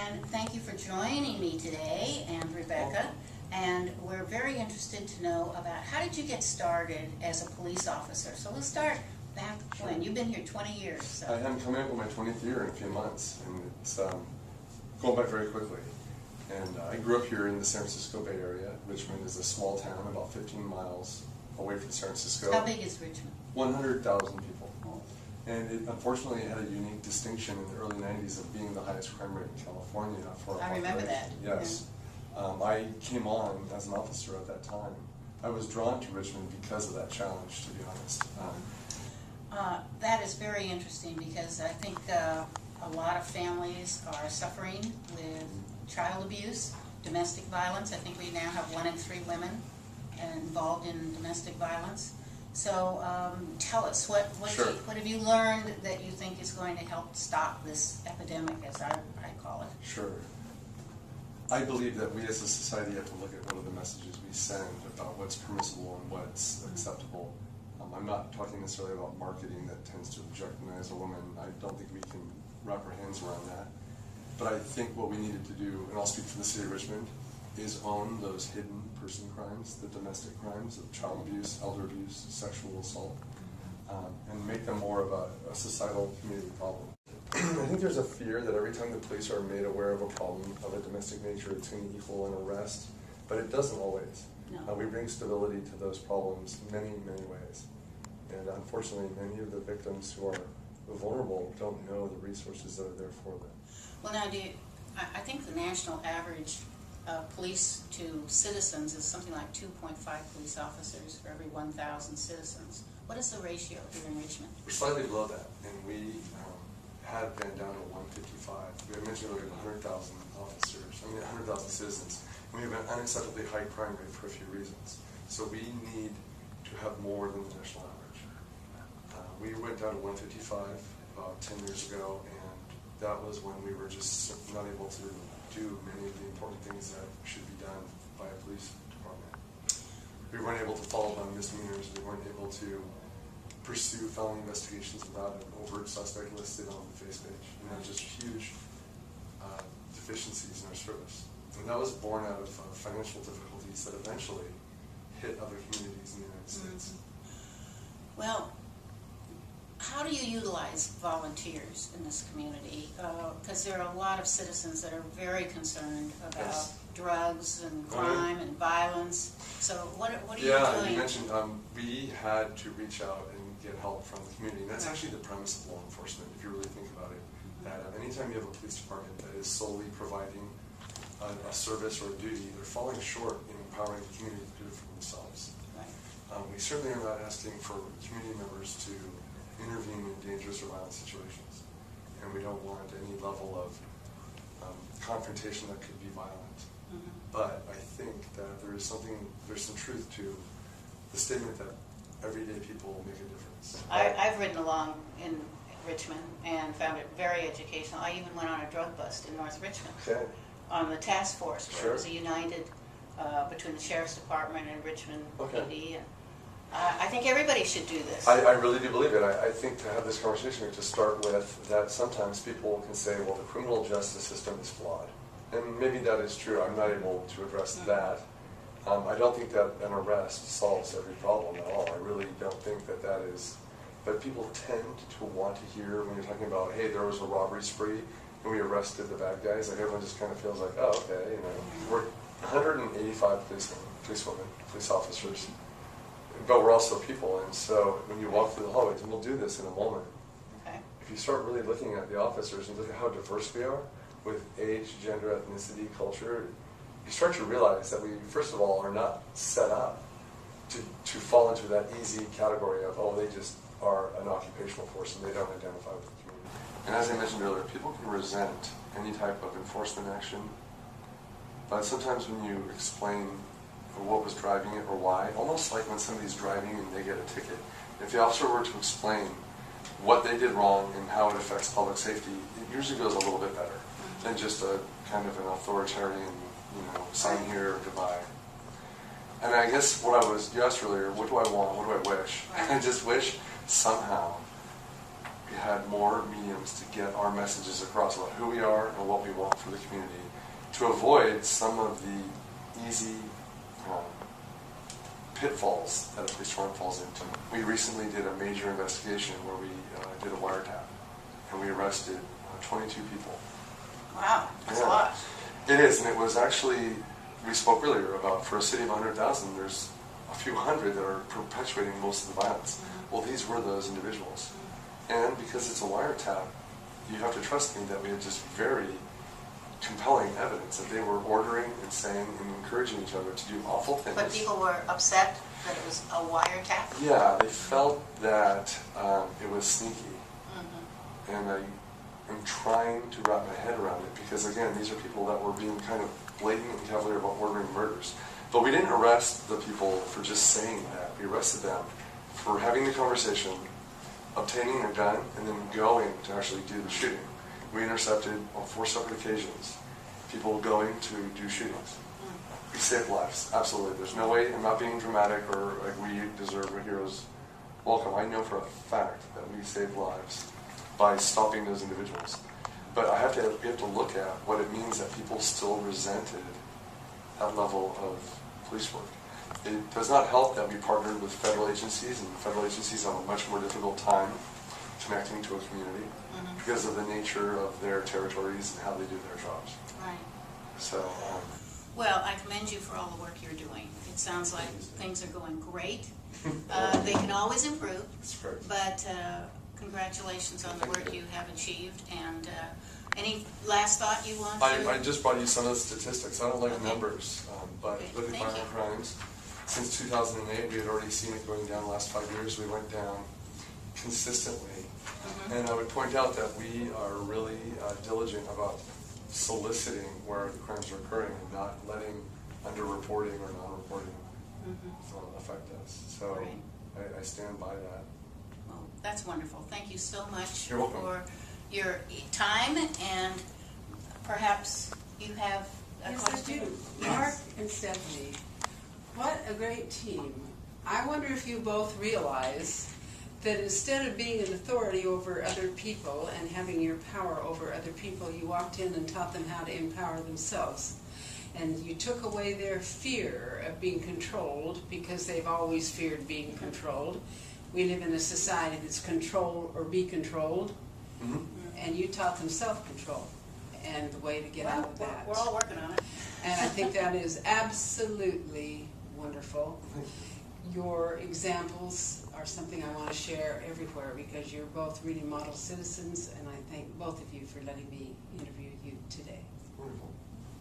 and thank you for joining me today, and Rebecca. And we're very interested to know about how did you get started as a police officer? So let's start back when. You've been here 20 years. So. I'm coming up on my 20th year in a few months, and it's going by very quickly. And I grew up here in the San Francisco Bay Area. Richmond is a small town about 15 miles away from San Francisco. How big is Richmond? 100,000 people. Oh. And it unfortunately had a unique distinction in the early 90s of being the highest crime rate in California for I remember that. Yes. Yeah. I came on as an officer at that time. I was drawn to Richmond because of that challenge, to be honest. That is very interesting because I think a lot of families are suffering with child abuse, domestic violence. I think we now have 1 in 3 women involved in domestic violence. So tell us, what have you learned that you think is going to help stop this epidemic, as I call it? Sure. I believe that we as a society have to look at what are the messages we send about what's permissible and what's acceptable. I'm not talking necessarily about marketing that tends to objectify a woman. I don't think we can wrap our hands around that. But I think what we needed to do, and I'll speak for the city of Richmond, is own those hidden person crimes, the domestic crimes of child abuse, elder abuse, sexual assault, and make them more of a societal community problem. I think there's a fear that every time the police are made aware of a problem of a domestic nature, it's going to equal an arrest, but it doesn't always. No. We bring stability to those problems many, many ways. And unfortunately, many of the victims who are vulnerable don't know the resources that are there for them. Well, now, I think the national average police to citizens is something like 2.5 police officers for every 1,000 citizens. What is the ratio here in Richmond? We're slightly below that, and we had been down to 155. We had mentioned earlier 100,000 officers, 100,000 citizens, and we have an unacceptably high crime rate for a few reasons. So we need to have more than the national average. We went down to 155 about 10 years ago, and that was when we were just not able to do many of the important things that should be done by a police department. We weren't able to follow up on misdemeanors. We weren't able to pursue felony investigations without an overt suspect listed on the face page. Just huge deficiencies in our service. And that was born out of financial difficulties that eventually hit other communities in the United States. Well, how do you utilize volunteers in this community? Because there are a lot of citizens that are very concerned about drugs and crime and violence. So what are you doing? Yeah, you mentioned we had to reach out and get help from the community. And that's actually the premise of law enforcement, if you really think about it. That anytime you have a police department that is solely providing a service or a duty, they're falling short in empowering the community to do it for themselves. Right. We certainly are not asking for community members to intervene in dangerous or violent situations. And we don't want any level of confrontation that could be violent. Mm-hmm. But I think that there's some truth to the statement that everyday people make a difference. I've ridden along in Richmond and found it very educational. I even went on a drug bust in North Richmond on the task force, where it was a united between the Sheriff's Department and Richmond PD. And I think everybody should do this. I really do believe it. I think to have this conversation, we have to start with that sometimes people can say, well, the criminal justice system is flawed. And maybe that is true. I'm not able to address that. I don't think that an arrest solves every problem at all. I really don't think that is. But people tend to want to hear when you're talking about, hey, there was a robbery spree and we arrested the bad guys. Like everyone just kind of feels like, oh, okay, we're 185 policewomen, police officers. But we're also people, and so when you walk through the hallways, and we'll do this in a moment, if you start really looking at the officers and look at how diverse we are with age, gender, ethnicity, culture, you start to realize that we, first of all, are not set up to fall into that easy category of, oh, they just are an occupational force and they don't identify with the community. And as I mentioned earlier, people can resent any type of enforcement action, but sometimes when you explain what was driving it or why, almost like when somebody's driving and they get a ticket. If the officer were to explain what they did wrong and how it affects public safety, it usually goes a little bit better than just a kind of an authoritarian, sign here, goodbye. And I guess you asked earlier, what do I want, what do I wish? I just wish somehow we had more mediums to get our messages across about who we are and what we want for the community, to avoid some of the easy pitfalls that a police department falls into. We recently did a major investigation where we did a wiretap, and we arrested 22 people. Wow, that's a lot. It is, and it was actually, we spoke earlier about, for a city of 100,000, there's a few hundred that are perpetuating most of the violence. Well, these were those individuals. And because it's a wiretap, you have to trust me that we had just very compelling evidence that they were ordering and saying and encouraging each other to do awful things. But people were upset that it was a wiretap? Yeah, they felt that it was sneaky. And I am trying to wrap my head around it because, again, these are people that were being kind of blatant and cavalier about ordering murders. But we didn't arrest the people for just saying that. We arrested them for having the conversation, obtaining a gun, and then going to actually do the shooting. We intercepted on 4 separate occasions people going to do shootings. We saved lives, absolutely. There's no way, I'm not being dramatic or like we deserve a hero's welcome. I know for a fact that we saved lives by stopping those individuals. But we have to look at what it means that people still resented that level of police work. It does not help that we partnered with federal agencies, and federal agencies have a much more difficult time connecting to a community because of the nature of their territories and how they do their jobs. Right. So, well, I commend you for all the work you're doing. It sounds like things are going great. They can always improve, but congratulations on the work you have achieved. And any last thought you want to? I just brought you some of the statistics. I don't like numbers, but look at violent crimes. Since 2008, we had already seen it going down the last 5 years. We went down consistently. And I would point out that we are really diligent about soliciting where the crimes are occurring and not letting underreporting or non-reporting affect us. So I stand by that. Well, that's wonderful. Thank you so much You're welcome. for your time, and perhaps you have a question? Yes, I do. Mark and Stephanie, what a great team. I wonder if you both realize that instead of being an authority over other people and having your power over other people, you walked in and taught them how to empower themselves. And you took away their fear of being controlled because they've always feared being controlled. We live in a society that's control or be controlled. And you taught them self-control and the way to get out of that. We're all working on it. And I think that is absolutely wonderful. Your examples are something I want to share everywhere because you're both really model citizens, and I thank both of you for letting me interview